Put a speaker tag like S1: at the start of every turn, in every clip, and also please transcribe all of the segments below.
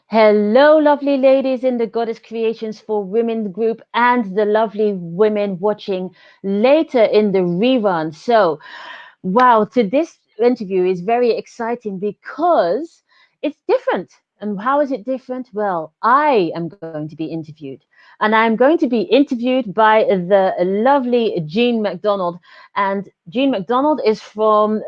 S1: Hello, lovely ladies in the Goddess Creations for Women group and the lovely women watching later in the rerun. So, wow, this interview is very exciting because it's different. And how is it different? Well, I am going to be interviewed, and I'm going to be interviewed by the lovely Jean Macdonald. And Jean Macdonald is from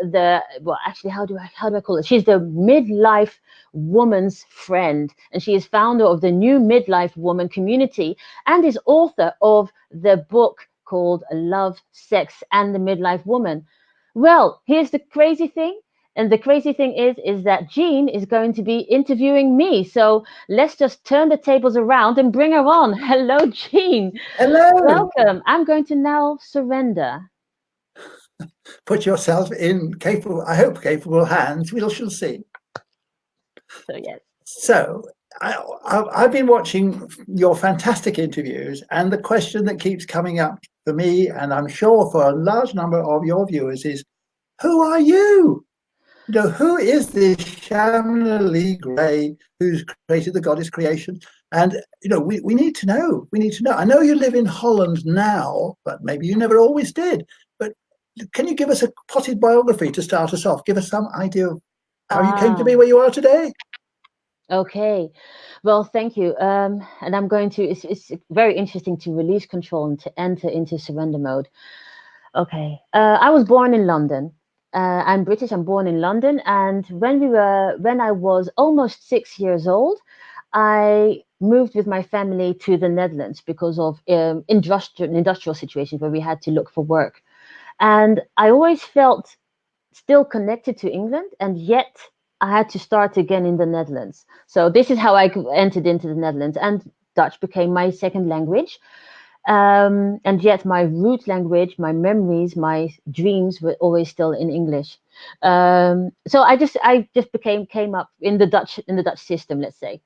S1: actually, how do I call it? She's the midlife woman's friend, and she is founder of the new Midlife Woman Community and is author of the book called Love, Sex, and the Midlife Woman. Well, here's the crazy thing. And the crazy thing is that Jean is going to be interviewing me. So let's just turn the tables around and bring her on. Hello, Jean.
S2: Hello.
S1: Welcome. I'm going to now surrender.
S2: Put yourself in capable, I hope, capable hands. We shall see.
S1: So yes.
S2: So, I've been watching your fantastic interviews, and the question that keeps coming up for me, and I'm sure for a large number of your viewers, is who are you? Who is this Shamna Lea Grey who's created the goddess creation? And, we need to know. We need to know. I know you live in Holland now, but maybe you never always did. But can you give us a potted biography to start us off? Give us some idea of how you came to be
S1: Ah,
S2: where you are today?
S1: okay. Well, thank you. And I'm going to, it's very interesting to release control and to enter into surrender mode. Okay. I was born in London. I'm British. I'm born in London. And when I was almost 6 years old, I moved with my family to the Netherlands because of industrial situations where we had to look for work. And I always felt still connected to England, and yet I had to start again in the Netherlands. So this is how I entered into the Netherlands, and Dutch became my second language. And yet my root language, my memories, my dreams were always still in English. So I just came up in the Dutch system, let's say,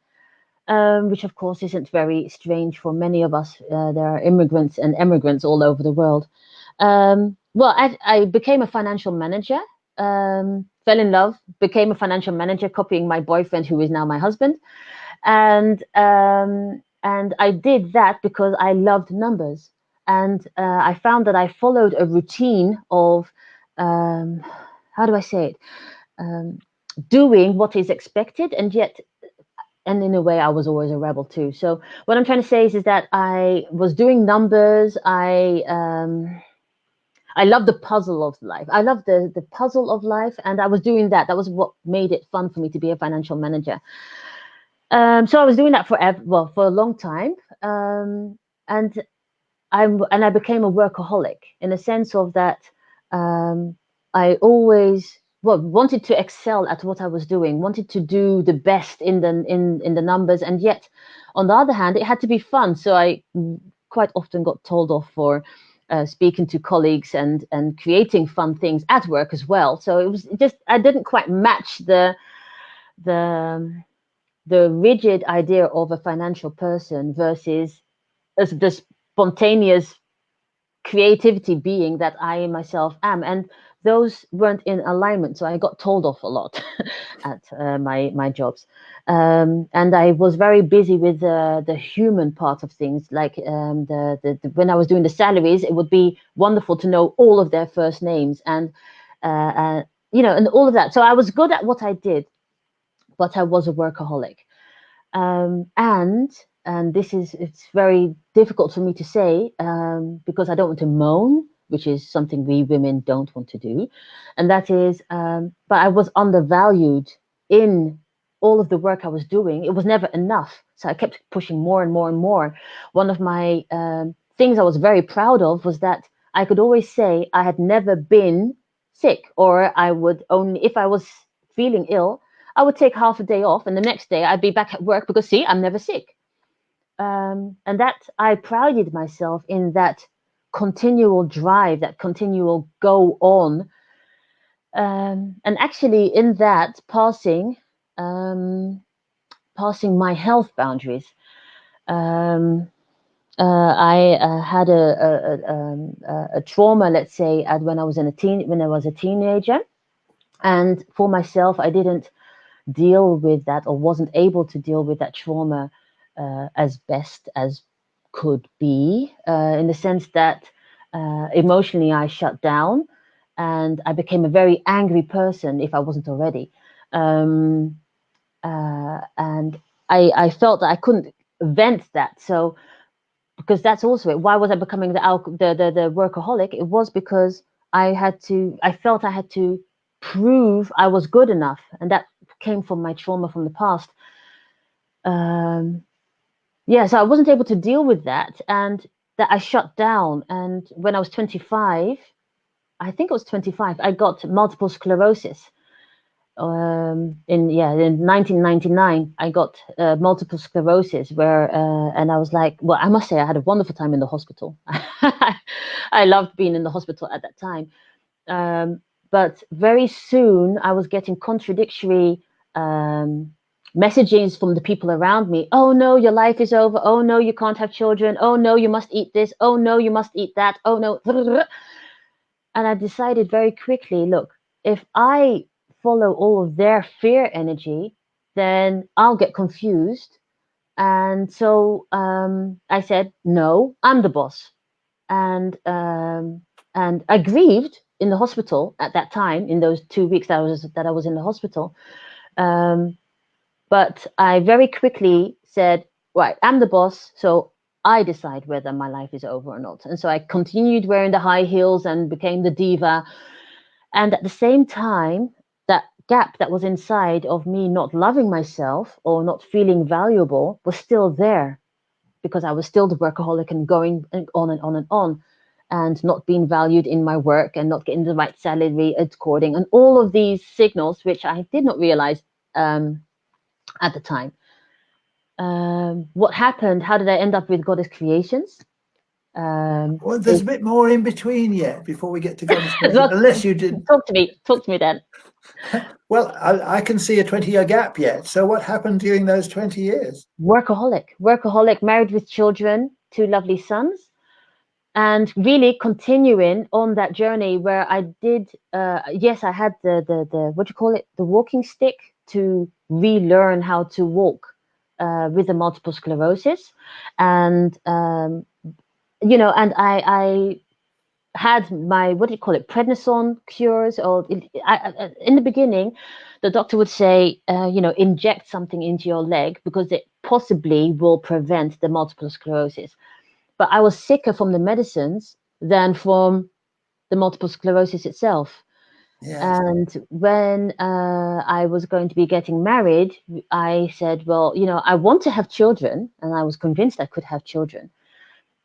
S1: which of course isn't very strange for many of us. There are immigrants and emigrants all over the world. Well, I became a financial manager. Fell in love, became a financial manager, copying my boyfriend, who is now my husband, and I did that because I loved numbers, and I found that I followed a routine of um, how do I say it, um, doing what is expected, and yet, and in a way, I was always a rebel too. So what I'm trying to say is that I was doing numbers. I love the puzzle of life. I love the puzzle of life, and I was doing that. That was what made it fun for me to be a financial manager. So I was doing that for a long time, and I became a workaholic in the sense of that. Um, I always wanted to excel at what I was doing, wanted to do the best in the numbers, and yet, on the other hand, it had to be fun. So I quite often got told off for speaking to colleagues and creating fun things at work as well. So it was just I didn't quite match the the rigid idea of a financial person versus the spontaneous creativity being that I myself am, and those weren't in alignment. So I got told off a lot at my jobs, and I was very busy with the human part of things. Like when I was doing the salaries, it would be wonderful to know all of their first names and and all of that. So I was good at what I did, but I was a workaholic. And this is it's very difficult for me to say, because I don't want to moan, which is something we women don't want to do, and that is, but I was undervalued in all of the work I was doing. It was never enough, so I kept pushing more and more and more. One of my things I was very proud of was that I could always say I had never been sick, or I would only, if I was feeling ill, I would take half a day off, and the next day I'd be back at work because, see, I'm never sick. And that I prided myself in that continual drive, that continual go on, and actually in that passing my health boundaries. Um, I had a trauma, let's say, when I was a teenager, and for myself, I didn't deal with that, or wasn't able to deal with that trauma as best as could be, in the sense that emotionally I shut down and I became a very angry person if I wasn't already. Um, and I felt that I couldn't vent that. So, because that's also it. Why was I becoming the workaholic? It was because I felt I had to prove I was good enough, and that came from my trauma from the past. Um, yeah, so I wasn't able to deal with that, and that I shut down. And when I was 25, I think it was 25, I got multiple sclerosis. In 1999, I got multiple sclerosis, and I was like, well, I must say I had a wonderful time in the hospital. I loved being in the hospital at that time. um, but very soon I was getting contradictory um, messages from the people around me. Oh no, your life is over. Oh no, you can't have children. Oh no, you must eat this. Oh no, you must eat that. Oh no. And I decided very quickly, look, if I follow all of their fear energy, then I'll get confused. And so I said, no, I'm the boss. And I grieved in the hospital at that time, in those 2 weeks that I was in the hospital. Um, but I very quickly said, right, I'm the boss, so I decide whether my life is over or not. And so I continued wearing the high heels and became the diva. And at the same time, that gap that was inside of me not loving myself or not feeling valuable was still there, because I was still the workaholic and going on and on and on, and not being valued in my work and not getting the right salary according, and all of these signals which I did not realize um, at the time. What happened? How did I end up with Goddess Creations?
S2: Well, there's
S1: Is
S2: a bit more in between yet before we get to Goddess Creation,
S1: Look,
S2: unless you did.
S1: talk to me then.
S2: Well, I can see a 20-year gap yet. So what happened during those 20 years?
S1: Workaholic, married with children, two lovely sons, and really continuing on that journey where I did, yes, I had the what do you call it, the walking stick, to relearn how to walk with the multiple sclerosis. And and I had my, what do you call it, prednisone cures. Or in the beginning the doctor would say, inject something into your leg because it possibly will prevent the multiple sclerosis. But I was sicker from the medicines than from the multiple sclerosis itself.
S2: Yes.
S1: And when I was going to be getting married, I said, well, I want to have children, and I was convinced I could have children.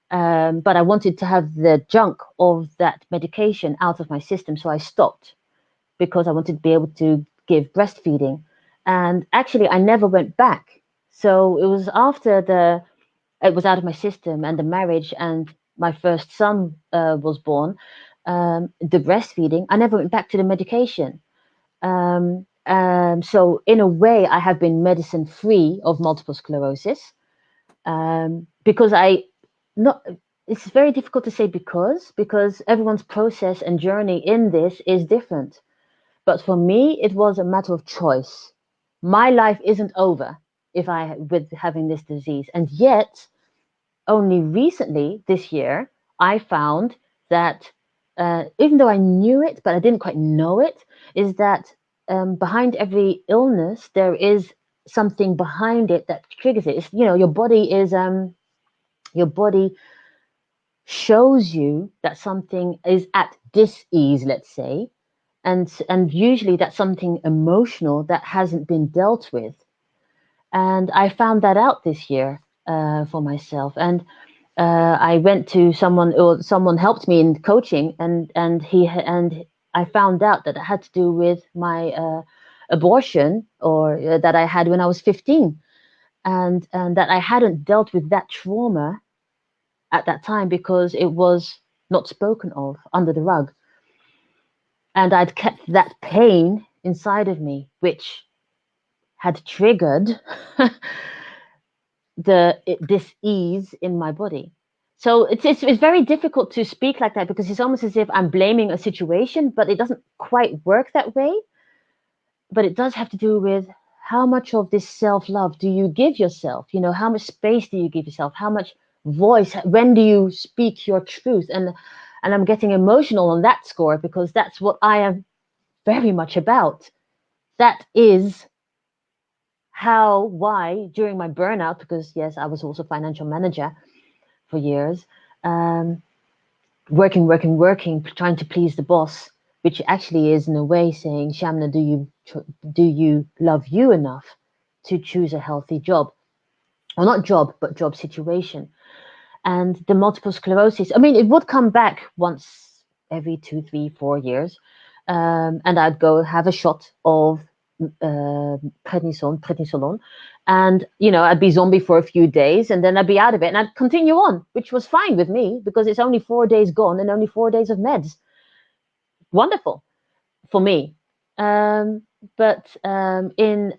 S1: But I wanted to have the junk of that medication out of my system, so I stopped because I wanted to be able to give breastfeeding. And actually, I never went back. So it was after it was out of my system, and the marriage, and my first son was born, the breastfeeding, I never went back to the medication. So in a way, I have been medicine free of multiple sclerosis, because I not. It's very difficult to say because everyone's process and journey in this is different. But for me, it was a matter of choice. My life isn't over if I with having this disease, and yet only recently this year I found that, even though I knew it, but I didn't quite know it, is that behind every illness there is something behind it that triggers it. It's, your body shows you that something is at dis-ease, let's say, and usually that's something emotional that hasn't been dealt with. And I found that out this year for myself. And I went to someone, or someone helped me in coaching, and I found out that it had to do with my abortion, or that I had when I was 15, and that I hadn't dealt with that trauma at that time because it was not spoken of, under the rug. And I'd kept that pain inside of me, which had triggered this ease in my body. So it's very difficult to speak like that, because it's almost as if I'm blaming a situation, but it doesn't quite work that way. But it does have to do with how much of this self-love do you give yourself? How much space do you give yourself? How much voice? When do you speak your truth? And I'm getting emotional on that score, because that's what I am very much about. That is why during my burnout, because yes, I was also financial manager for years, working, trying to please the boss, which actually is in a way saying, Shamna, do you love you enough to choose a healthy job? Or not job, but job situation. And the multiple sclerosis, I mean, it would come back once every 2, 3, 4 years. And I'd go have a shot of prednisolone, and I'd be zombie for a few days, and then I'd be out of it, and I'd continue on, which was fine with me, because it's only 4 days gone and only 4 days of meds. Wonderful for me. But in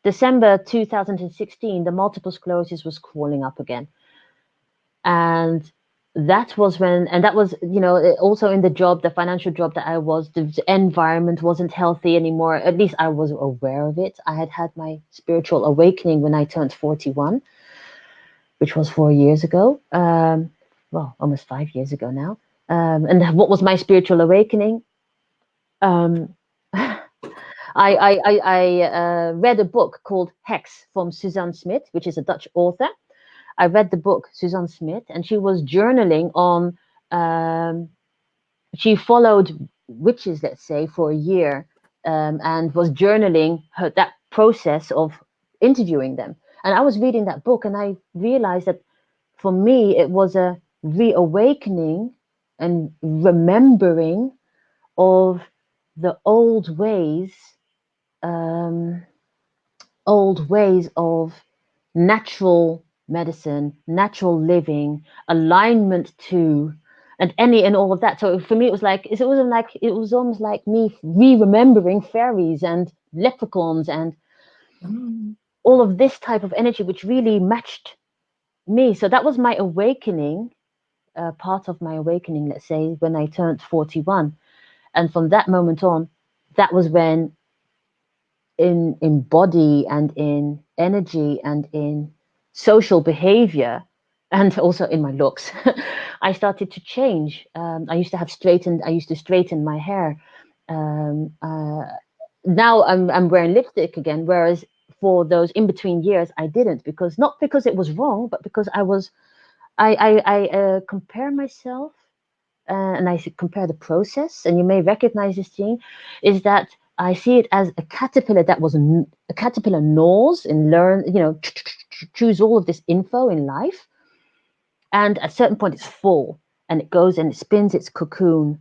S1: December 2016, the multiple sclerosis was crawling up again. And that was also in the job, the financial job that I was, the environment wasn't healthy anymore. At least I was aware of it. I had my spiritual awakening when I turned 41, which was 4 years ago. Well, almost 5 years ago now. And what was my spiritual awakening? I read a book called Hex from Suzanne Smith, which is a Dutch author. I read the book, Suzanne Smith, and she was journaling on, she followed witches, let's say, for a year, and was journaling that process of interviewing them. And I was reading that book, and I realized that for me, it was a reawakening and remembering of the old ways of natural medicine, natural living, alignment to, and all of that. So for me, it was almost like me re-remembering fairies and leprechauns and all of this type of energy, which really matched me. So that was my awakening, part of my awakening, let's say, when I turned 41. And from that moment on, that was when in body and in energy and in social behavior, and also in my looks, I started to change. I used to straighten my hair. Now I'm wearing lipstick again, whereas for those in between years I didn't, not because it was wrong, but because I compare myself, and I compare the process, and you may recognize this, Jean, is that I see it as a caterpillar a caterpillar gnaws and choose all of this info in life. And at a certain point, it's full, and it goes and it spins its cocoon,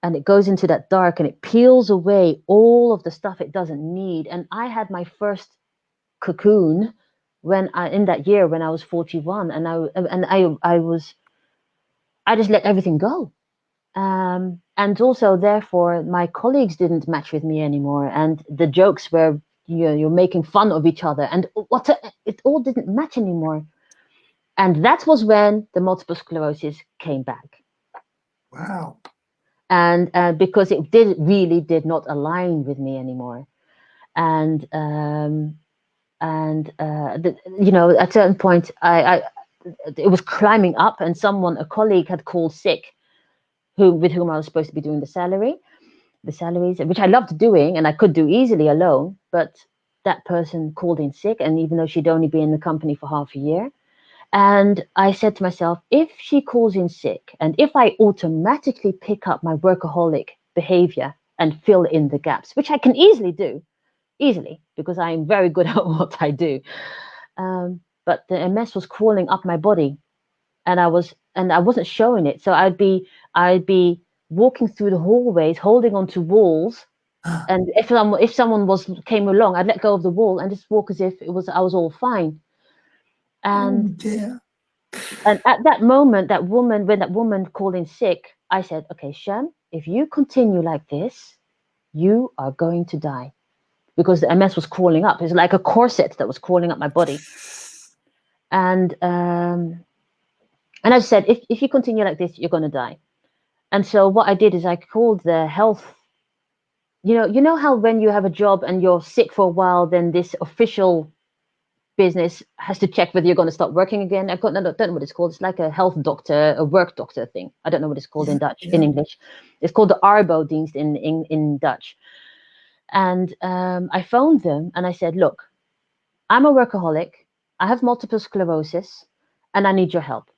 S1: and it goes into that dark, and it peels away all of the stuff it doesn't need. And I had my first cocoon in that year when I was 41, and I just let everything go. And also, therefore, my colleagues didn't match with me anymore, and the jokes were, you're making fun of each other, and it all didn't match anymore. And that was when the multiple sclerosis came back.
S2: Wow.
S1: And because it really did not align with me anymore. And at a certain point, it was climbing up, and a colleague had called sick, with whom I was supposed to be doing the salaries, which I loved doing and I could do easily alone. But that person called in sick, and even though she'd only been in the company for half a year, and I said to myself, if she calls in sick, and if I automatically pick up my workaholic behavior and fill in the gaps, which I can easily do, because I'm very good at what I do. But the MS was crawling up my body, and I wasn't showing it. So I'd be walking through the hallways, holding onto walls, and if someone came along, I'd let go of the wall and just walk as if I was all fine. And
S2: oh dear.
S1: And at that moment, when that woman called in sick, I said, okay, Sham, if you continue like this, you are going to die. Because the MS was crawling up. It's like a corset that was crawling up my body. And I said, if you continue like this, you're going to die. And so what I did is I called the health you know how when you have a job and you're sick for a while, then this official business has to check whether you're going to start working again. I don't know what it's called. It's like a health doctor, a work doctor thing. I don't know what it's called in
S2: Yeah,
S1: Dutch, in
S2: yeah.
S1: English. It's called the Arbodienst in Dutch. And I phoned them and I said, look, I'm a workaholic. I have multiple sclerosis and I need your help.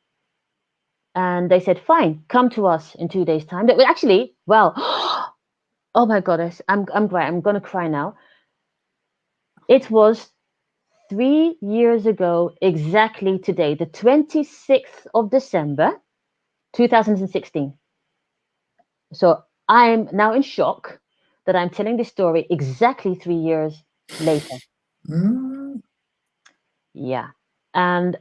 S1: And they said, fine, come to us in 2 days' time. But actually, well, oh my goodness, I'm great. I'm going to cry now. It was 3 years ago, exactly today, the 26th of December, 2016. So I'm now in shock that I'm telling this story exactly 3 years later.
S2: Mm,
S1: Yeah. And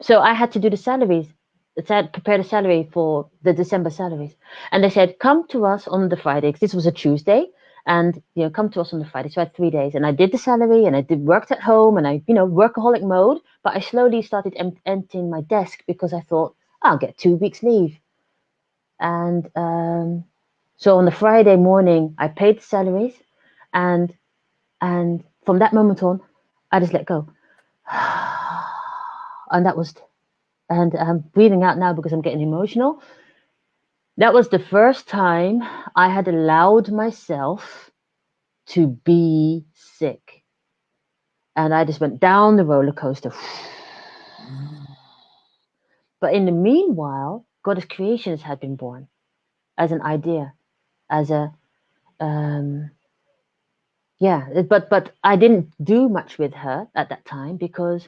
S1: so I had to do the salaries, prepare the salary for the December salaries. And they said, come to us on the Friday, 'cause this was a Tuesday. And, come to us on the Friday. So I had 3 days. And I did the salary and I worked at home and I, workaholic mode. But I slowly started emptying my desk because I thought, I'll get 2 weeks leave. And so on the Friday morning, I paid the salaries. And from that moment on, I just let go. And that was, and I'm breathing out now because I'm getting emotional. That was the first time I had allowed myself to be sick. And I just went down the roller coaster.
S2: mm.
S1: But in the meanwhile, Goddess Creations had been born as an idea, as a, um, yeah, but I didn't do much with her at that time because,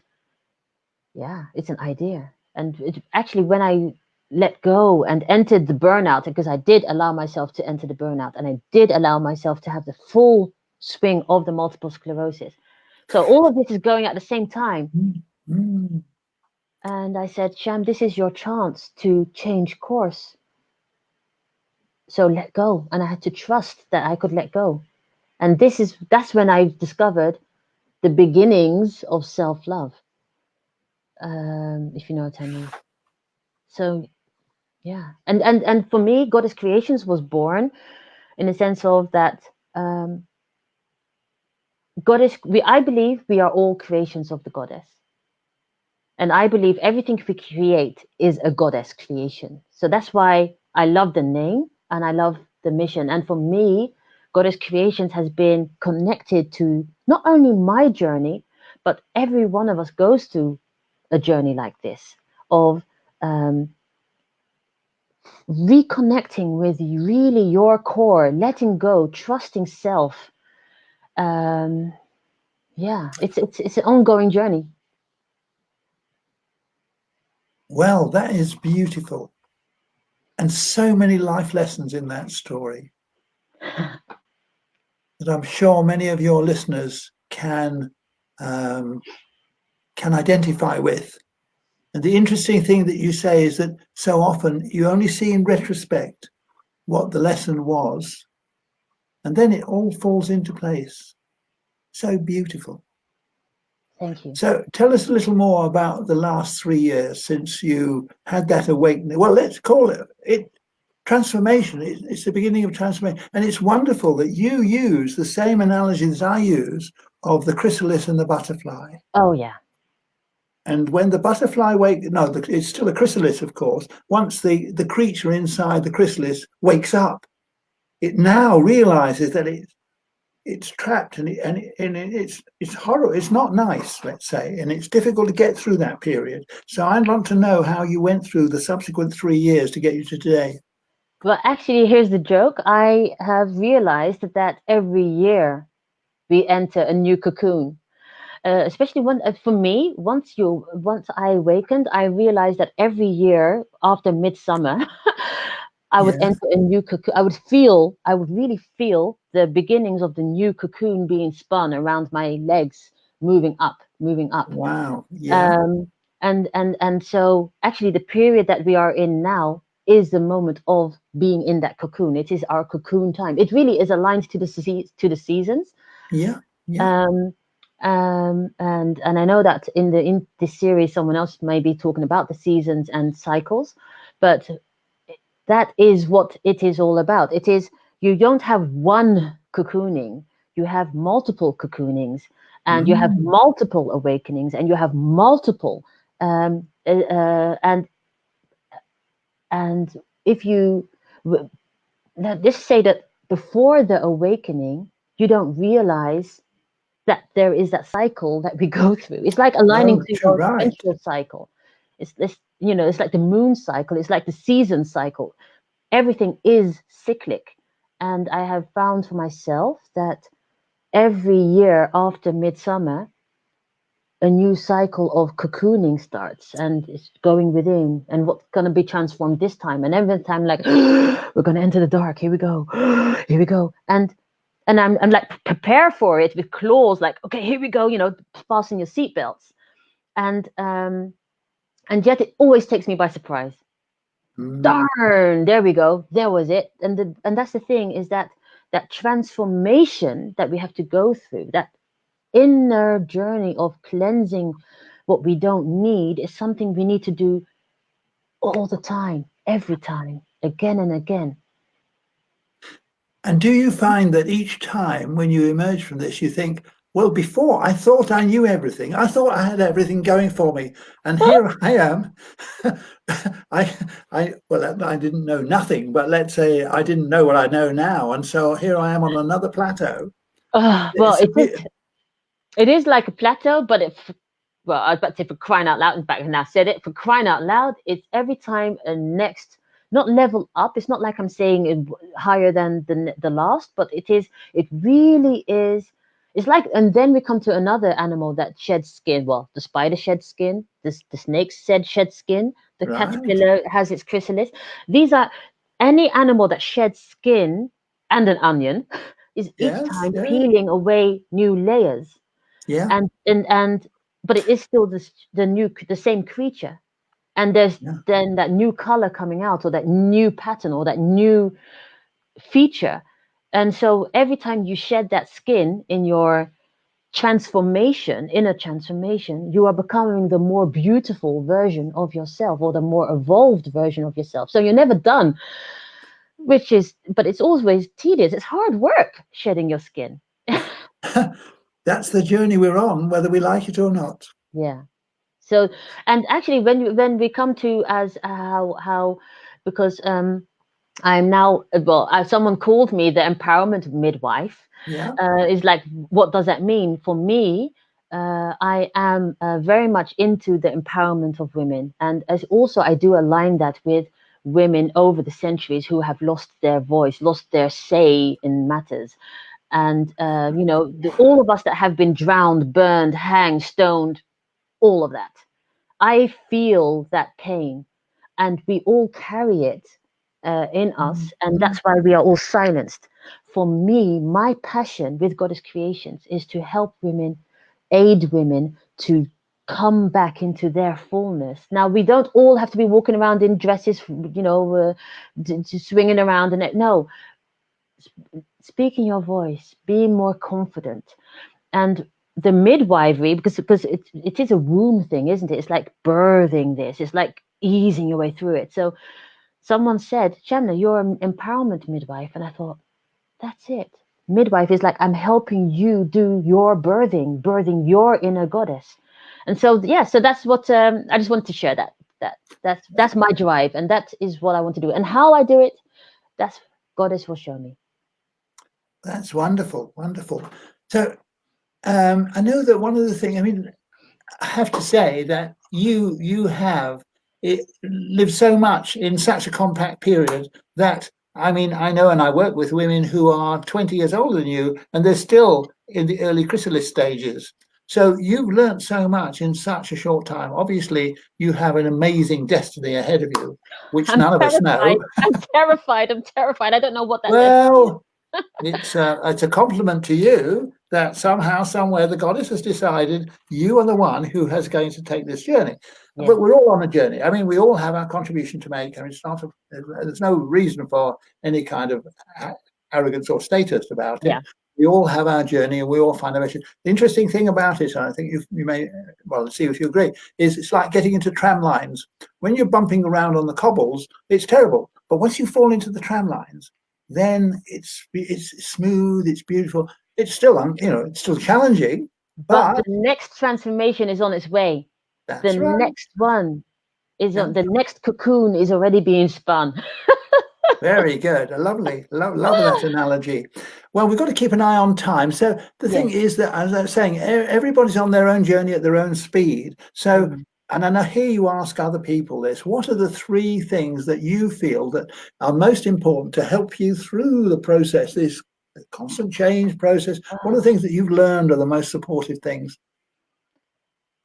S1: yeah, it's an idea. And actually, when I let go and entered the burnout, because I did allow myself to enter the burnout and I did allow myself to have the full swing of the multiple sclerosis. So all of this is going at the same time.
S2: Mm, mm.
S1: And I said, Sham, this is your chance to change course. So let go. And I had to trust that I could let go. And that's when I discovered the beginnings of self-love, if you know what I mean. So yeah, and for me, Goddess Creations was born in the sense of that, um, goddess. I believe we are all creations of the goddess, and I believe everything we create is a goddess creation. So that's why I love the name and I love the mission. And for me, Goddess Creations has been connected to not only my journey, but every one of us goes through a journey like this of um, reconnecting with really your core, letting go, trusting self. Um, yeah, it's an ongoing journey.
S2: Well, that is beautiful. And so many life lessons in that story that I'm sure many of your listeners um, can identify with. And the interesting thing that you say is that so often you only see in retrospect what the lesson was, and then it all falls into place. So beautiful.
S1: Thank you.
S2: So tell us a little more about the last 3 years since you had that awakening. Well, let's call it transformation. It's the beginning of transformation. And it's wonderful that you use the same analogy that I use of the chrysalis and the butterfly.
S1: Oh yeah.
S2: And when the butterfly it's still a chrysalis, of course. Once the creature inside the chrysalis wakes up, it now realizes that it's trapped it's horrible. It's not nice, let's say, and it's difficult to get through that period. So I'd want to know how you went through the subsequent 3 years to get you to today.
S1: Well, actually, here's the joke. I have realized that every year we enter a new cocoon. Especially when, for me, once I awakened, I realized that every year after midsummer, I would
S2: Yeah.
S1: enter a new cocoon. I would really feel the beginnings of the new cocoon being spun around my legs, moving up, moving up.
S2: Wow. Yeah.
S1: Um, and so actually the period that we are in now is the moment of being in that cocoon. It is our cocoon time. It really is aligned to the seasons.
S2: Yeah. Yeah.
S1: Um, and I know that in this series, someone else may be talking about the seasons and cycles, but that is what it is all about. It is you don't have one cocooning, you have multiple cocoonings, and you have
S2: Mm.
S1: multiple awakenings, and you have multiple and if you now just say that before the awakening, you don't realize that there is that cycle that we go through. It's like aligning
S2: Oh,
S1: to
S2: too
S1: your
S2: right.
S1: menstrual cycle. It's this, it's like the moon cycle. It's like the season cycle. Everything is cyclic. And I have found for myself that every year after midsummer, a new cycle of cocooning starts and it's going within and what's going to be transformed this time. And every time, like, we're going to enter the dark. Here we go. Here we go. And I'm like, prepare for it with claws, like, okay, here we go, fasten your seatbelts. And yet it always takes me by surprise.
S2: Mm.
S1: Darn, there we go. There was it. And that's the thing, is that transformation that we have to go through, that inner journey of cleansing what we don't need, is something we need to do all the time, every time, again and again.
S2: And do you find that each time when you emerge from this, you think, well, before I thought I knew everything. I thought I had everything going for me. And here I am. I didn't know nothing, but let's say I didn't know what I know now. And so here I am on another plateau.
S1: Well,
S2: It's a bit,
S1: it is like a plateau, but well, I was about to say, for crying out loud, in fact, and I said it, for crying out loud, it's every time a next, not level up. It's not like I'm saying higher than the last, but it really is. It's like, and then we come to another animal that sheds skin. Well, the spider sheds skin, the snake shed skin, the
S2: right.
S1: caterpillar has its chrysalis. These are, any animal that sheds skin, and an onion, is each
S2: Yes.
S1: time
S2: Yeah.
S1: peeling away new layers.
S2: Yeah.
S1: And but it is still the same creature, and there's
S2: Yeah.
S1: then that new color coming out, or that new pattern, or that new feature. And so every time you shed that skin in your inner transformation, you are becoming the more beautiful version of yourself, or the more evolved version of yourself. So you're never done, but it's always tedious. It's hard work shedding your skin.
S2: That's the journey we're on, whether we like it or not.
S1: Yeah. So, and actually, when we come to, as how because I'm now, well, someone called me the empowerment midwife.
S2: Yeah.
S1: Is like, what does that mean for me? I am very much into the empowerment of women, and as also I do align that with women over the centuries who have lost their voice, lost their say in matters. And all of us that have been drowned, burned, hanged, stoned, all of that. I feel that pain, and we all carry it in us, and
S2: Mhm.
S1: that's why we are all silenced. For me, my passion with Goddess Creations is to help women, aid women to come back into their fullness. Now, we don't all have to be walking around in dresses, swinging around, and no, speaking your voice, being more confident. And the midwifery, because it is a womb thing, isn't it? It's like birthing this. It's like easing your way through it. So someone said, Shamna, you're an empowerment midwife. And I thought, that's it. Midwife is like, I'm helping you do your birthing your inner goddess. And so, yeah, so that's what I just wanted to share that. That's my drive, and that is what I want to do. And how I do it, that's Goddess will show me.
S2: That's wonderful. Wonderful. So I know that one of the things, I mean, I have to say that you have lived so much in such a compact period that, I mean, I know, and I work with women who are 20 years older than you, and they're still in the early chrysalis stages. So you've learned so much in such a short time. Obviously, you have an amazing destiny ahead of you, which
S1: I'm
S2: none of us
S1: terrified.
S2: know.
S1: I'm terrified. I'm terrified. I don't know what that destiny is.
S2: Well, it's a compliment to you that somehow, somewhere, the goddess has decided you are the one who is going to take this journey.
S1: Yeah,
S2: But we're all on a journey. I mean, we all have our contribution to make. I mean, there's no reason for any kind of arrogance or status about it.
S1: yeah.
S2: We all have our journey, and we all find our mission. The interesting thing about it, and I think you may, well, see if you agree, is it's like getting into tram lines. When you're bumping around on the cobbles, it's terrible. But once you fall into the tram lines, then it's smooth, it's beautiful. It's still, it's still challenging,
S1: But the
S2: but
S1: next transformation is on its way. The
S2: that's right.
S1: next one is
S2: Yeah.
S1: on, the next cocoon is already being spun.
S2: Very good. Lovely. Love that analogy. Well, we've got to keep an eye on time. So the thing
S1: Yes.
S2: is that, as I was saying, everybody's on their own journey at their own speed. So,
S1: Mm.
S2: and then I hear you ask other people this, what are the three things that you feel that are most important to help you through the process, this constant change process? What are the things that you've learned are the most supportive things?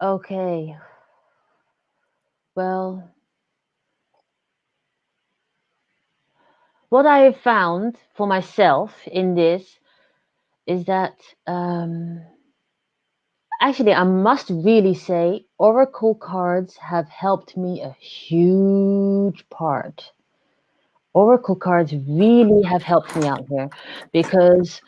S1: Okay. Well, what I have found for myself in this is that actually, I must really say, Oracle cards have helped me a huge part. Oracle cards really have helped me out here because,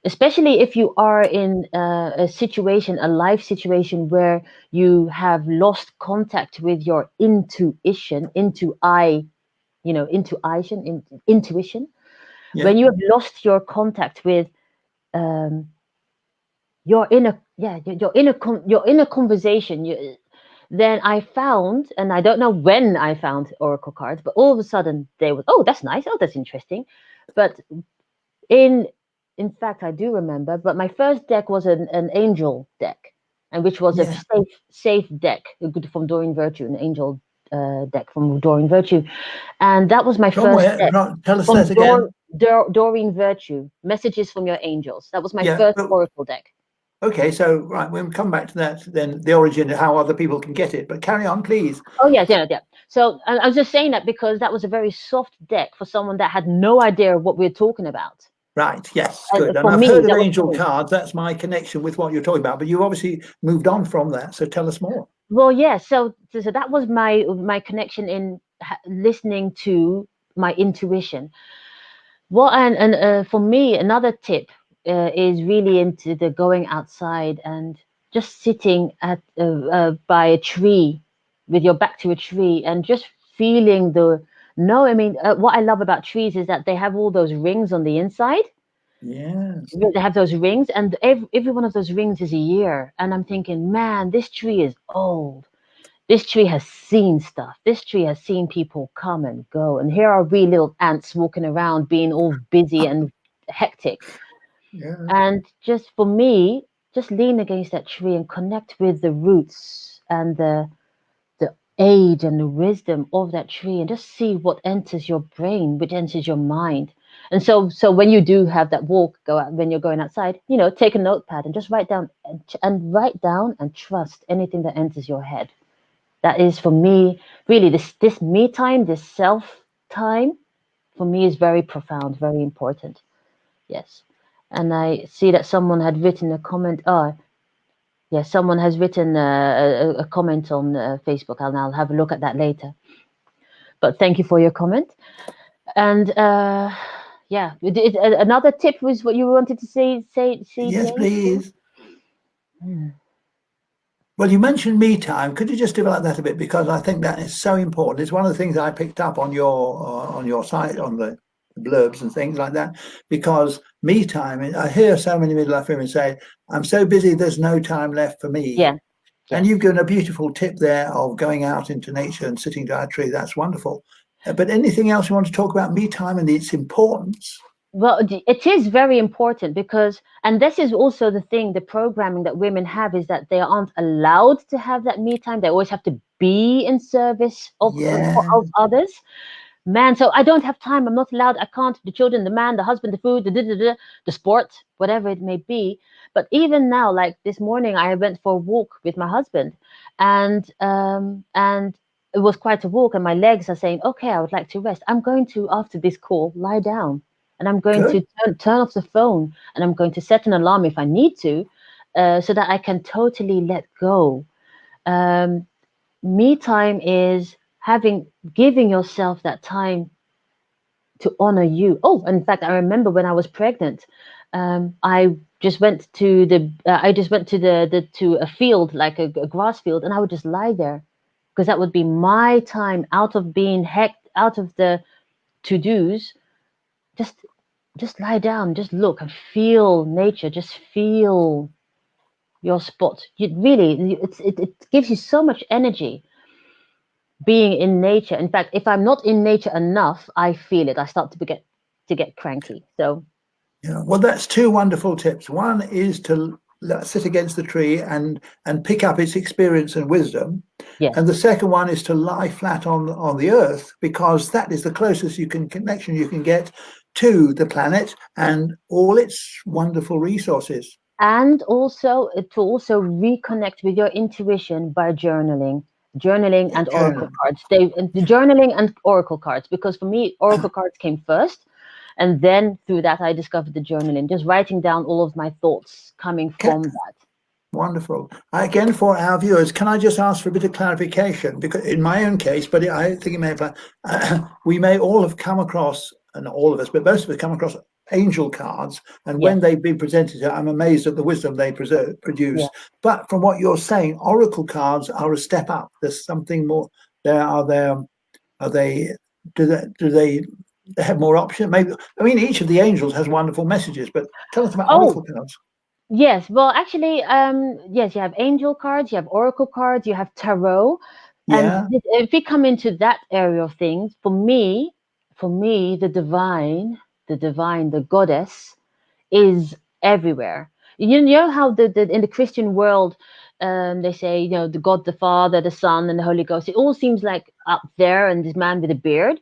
S1: especially if you are in a situation, a life situation where you have lost contact with your intuition, intuition.
S2: Yeah.
S1: When you have lost your contact with um, your inner conversation, then I found, and I don't know when I found oracle cards, but all of a sudden they were, oh, that's nice, oh, that's interesting. But in in fact, I do remember, but my first deck was an angel deck, and which was a
S2: Yeah.
S1: safe deck, good from Doreen Virtue, an angel deck from Doreen Virtue, and that was my
S2: From
S1: first
S2: where?
S1: deck
S2: Tell us
S1: from
S2: that again.
S1: Doreen Virtue, messages from your angels. That was my
S2: Yeah.
S1: first
S2: But
S1: oracle deck.
S2: okay, so right, we'll come back to that then, the origin, how other people can get it. But carry on, please.
S1: Oh yeah, yeah, yeah. So I was just saying that because that was a very soft deck for someone that had no idea what we are talking about.
S2: Right, yes,
S1: And
S2: good. And
S1: for
S2: I've
S1: me,
S2: heard of
S1: that was
S2: angel
S1: new.
S2: cards. That's my connection with what you're talking about. But you obviously moved on from that. So tell us more.
S1: Well, yeah. So that was my connection in listening to my intuition. What and for me, another tip is really into the going outside and just sitting at by a tree with your back to a tree and just feeling the. No, I mean, what I love about trees is that they have all those rings on the inside.
S2: Yes.
S1: They have those rings, and every one of those rings is a year. And I'm thinking, man, this tree is old. This tree has seen stuff. This tree has seen people come and go. And here are we little ants walking around being all busy and hectic.
S2: Yeah.
S1: And just for me, just lean against that tree and connect with the roots and the age and the wisdom of that tree and just see what enters your brain, which enters your mind. And so when you do have that walk, go out when you're going outside, take a notepad and just write down and write down and trust anything that enters your head. That is for me really this me time, this self time for me is very profound, very important. Yes. And I see that someone had written a comment. Oh, yeah, someone has written a comment on Facebook, and I'll have a look at that later. But thank you for your comment. And yeah, another tip was what you wanted to say,
S2: Yes,
S1: CJ.
S2: please.
S1: Hmm.
S2: Well, you mentioned me time. Could you just develop that a bit because I think that is so important. It's one of the things I picked up on your site on the blurbs and things like that. Because me time, I hear so many midlife women say, "I'm so busy, there's no time left for me."
S1: Yeah,
S2: And
S1: yes.
S2: you've given a beautiful tip there of going out into nature and sitting by a tree. That's wonderful. But anything else you want to talk about me time and its importance?
S1: Well, it is very important because, and this is also the thing, the programming that women have is that they aren't allowed to have that me time. They always have to be in service
S2: Yeah,
S1: of others. Man, so I don't have time. I'm not allowed. I can't. The children, the man, the husband, the food, the sport, whatever it may be. But even now, like this morning, I went for a walk with my husband, and it was quite a walk, and my legs are saying, "Okay, I would like to rest. I'm going to after this call lie down, and I'm going to
S2: good.
S1: turn off the phone, and I'm going to set an alarm if I need to, so that I can totally let go." Um, Me time is giving yourself that time to honor you. Oh, in fact, I remember when I was pregnant, I just went to to a field, like a grass field, and I would just lie there because that would be my time out of being hecked out of the to dos. just just lie down, just look and feel nature, just feel your spot. You really, it gives you so much energy being in nature. In fact, if I'm not in nature enough, I feel it. I start to get cranky. So
S2: Yeah, well, that's two wonderful tips. One is to sit against the tree and pick up its experience and wisdom,
S1: yes.
S2: and the second one is to lie flat on the earth, because that is the closest connection you can get to the planet and all its wonderful resources.
S1: And also to also reconnect with your intuition by journaling and oracle
S2: Joan,
S1: cards. The journaling and oracle cards, because for me oracle cards came first, and then through that I discovered the journaling, just writing down all of my thoughts coming from that.
S2: wonderful. Again, for our viewers, can I just ask for a bit of clarification? Because in my own case, but I think it may have, we may all have come across, and not all of us, but most of us come across angel cards. And
S1: Yes.
S2: when they've been presented, I'm amazed at the wisdom they produce.
S1: Yeah.
S2: But from what you're saying, oracle cards are a step up. There's something more. Are they, do they have more option? Maybe, I mean, each of the angels has wonderful messages, but tell us about
S1: Oh,
S2: oracle cards.
S1: yes. Well, actually, yes, you have angel cards, you have oracle cards, you have tarot. And
S2: Yeah.
S1: if we come into that area of things, for me, the divine, the goddess is everywhere. You know how in the Christian world, they say, you know, the God, the Father, the Son, and the Holy Ghost. It all seems like up there, and this man with a beard.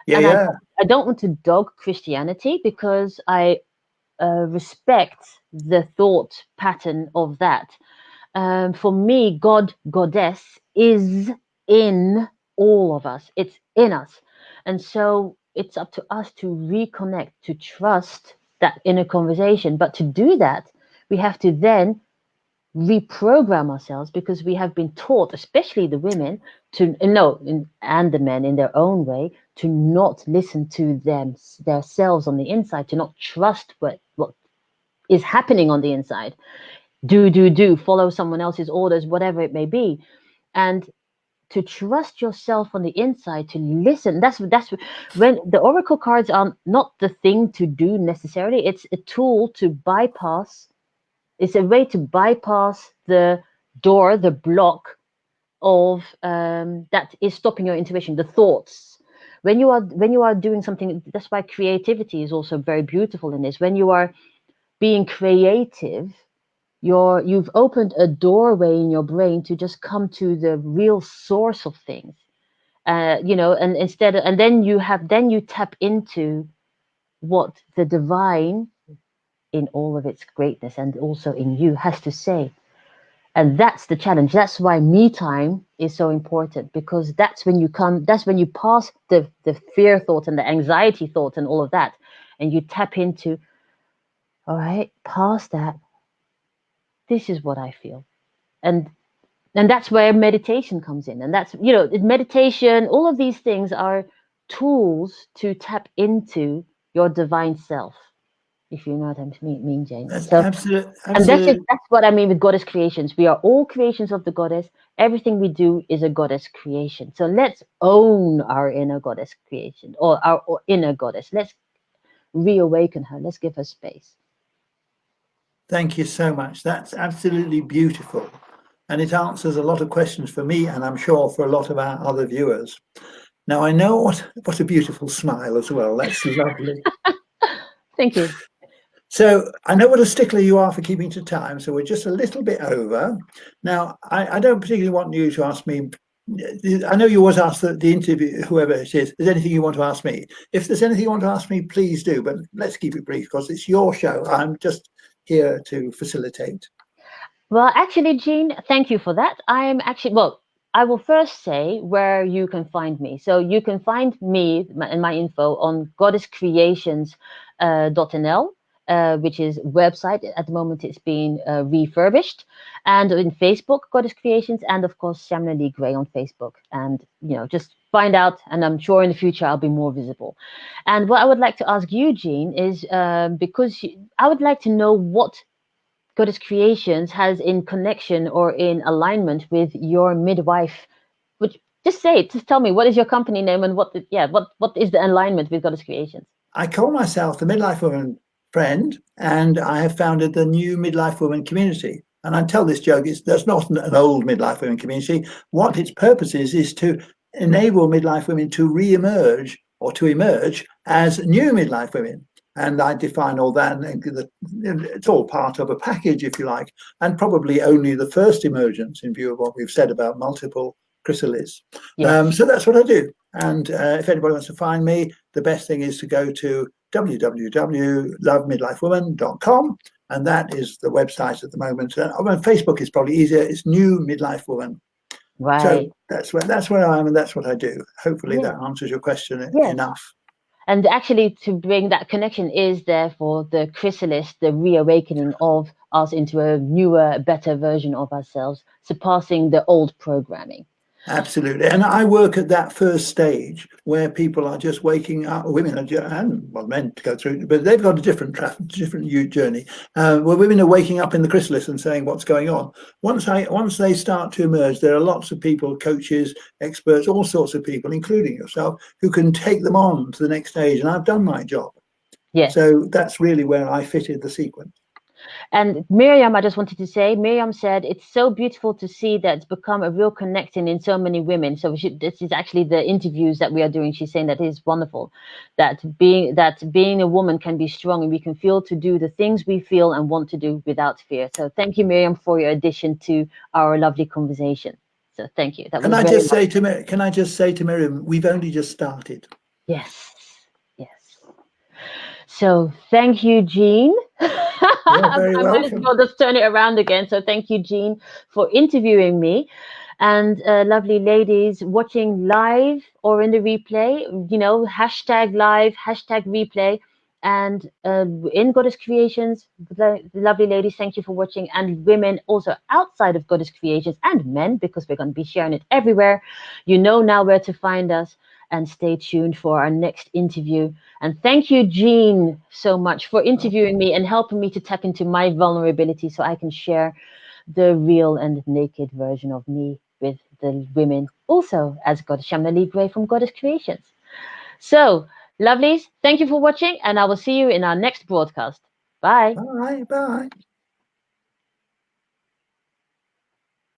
S2: Yeah,
S1: And
S2: yeah.
S1: I don't want to dog Christianity, because I respect the thought pattern of that. For me, God, goddess is in all of us. It's in us. And so it's up to us to reconnect, to trust that inner conversation. But to do that, we have to then reprogram ourselves, because we have been taught, especially the women, to no, and the men in their own way, to not listen to themselves on the inside, to not trust what is happening on the inside. Do, follow someone else's orders, whatever it may be. And to trust yourself on the inside, to listen. That's when the oracle cards are not the thing to do necessarily. It's a tool to bypass. It's a way to bypass the door, the block of that is stopping your intuition, the thoughts. When you are doing something, that's why creativity is also very beautiful in this. When you are being creative, you've opened a doorway in your brain to just come to the real source of things. You know, and and then you tap into what the divine in all of its greatness and also in you has to say. And that's the challenge. That's why me time is so important, because that's when you pass the fear thought and the anxiety thought and all of that, and you tap into, all right, past that, this is what I feel. And that's where meditation comes in. And that's, you know, meditation, all of these things are tools to tap into your divine self, if you know what I mean, Jane.
S2: That's
S1: So,
S2: absolute,
S1: and
S2: absolute.
S1: that's what I mean with goddess creations. We are all creations of the goddess. Everything we do is a goddess creation. So let's own our inner goddess creation, or our inner goddess. Let's reawaken her. Let's give her space.
S2: Thank you so much. That's absolutely beautiful, and it answers a lot of questions for me, and I'm sure for a lot of our other viewers. Now I know what a beautiful smile as well. That's lovely.
S1: Thank you.
S2: So I know what a stickler you are for keeping to time, so we're just a little bit over. Now, I don't particularly want you to ask me. I know you always ask the interview, whoever it is anything you want to ask me? If there's anything you want to ask me, please do, but let's keep it brief because it's your show. I'm just here to facilitate.
S1: Well, actually, Jean, thank you for that. I'm actually, well, I will first say where you can find me. So you can find me and my info on goddesscreations.nl, which is website. At the moment, it's being refurbished. And in Facebook, Goddess Creations, and of course, Shamna Lea Grey on Facebook. And, you know, just find out, and I'm sure in the future I'll be more visible. And what I would like to ask you, Jean, is because I would like to know what Goddess Creations has in connection or in alignment with your midwife. Which just say it, just tell me what is your company name and what is the alignment with Goddess Creations?
S2: I call myself the Midlife Woman Friend, and I have founded the new Midlife Woman Community. And I tell this joke, that's not an old Midlife Women community. What its purpose is to enable midlife women to re-emerge or to emerge as new midlife women. And I define all that, and it's all part of a package, if you like, and probably only the first emergence in view of what we've said about multiple chrysalids.
S1: Yes.
S2: So that's what I do. And if anybody wants to find me, the best thing is to go to www.lovemidlifewoman.com, and that is the website at the moment. Facebook is probably easier. It's New Midlife Woman. So
S1: Right.
S2: that's where I am, and that's what I do. Hopefully
S1: Yeah.
S2: that answers your question
S1: Yes.
S2: enough.
S1: And actually, to bring that connection is therefore the chrysalis, the reawakening of us into a newer, better version of ourselves, surpassing the old programming.
S2: Absolutely. And I work at that first stage where people are just waking up, women are, and well, men to go through, but they've got a different journey, where women are waking up in the chrysalis and saying what's going on. Once they start to emerge, there are lots of people, coaches, experts, all sorts of people, including yourself, who can take them on to the next stage. And I've done my job.
S1: Yes.
S2: So that's really where I fitted the sequence.
S1: And Miriam, I just wanted to say, Miriam said it's so beautiful to see that it's become a real connecting in so many women. So this is actually the interviews that we are doing. She's saying that it is wonderful that being a woman can be strong and we can feel to do the things we feel and want to do without fear. So thank you, Miriam, for your addition to our lovely conversation. So thank you. That was very much.
S2: Can I just say to Miriam, we've only just started.
S1: Yes. Yes. So thank you, Jean.
S2: You're very
S1: I might as
S2: welcome.
S1: well just turn it around again. So thank you, Jean, for interviewing me. And lovely ladies watching live or in the replay, hashtag live, hashtag replay. And in Goddess Creations, the lovely ladies, thank you for watching. And women also outside of Goddess Creations and men, because we're going to be sharing it everywhere. You know now where to find us. And stay tuned for our next interview. And thank you, Jean, so much for interviewing me and helping me to tap into my vulnerability so I can share the real and naked version of me with the women, also as Goddess Shamna Lea Grey from Goddess Creations. So, lovelies, thank you for watching, and I will see you in our next broadcast. Bye.
S2: Bye. Bye.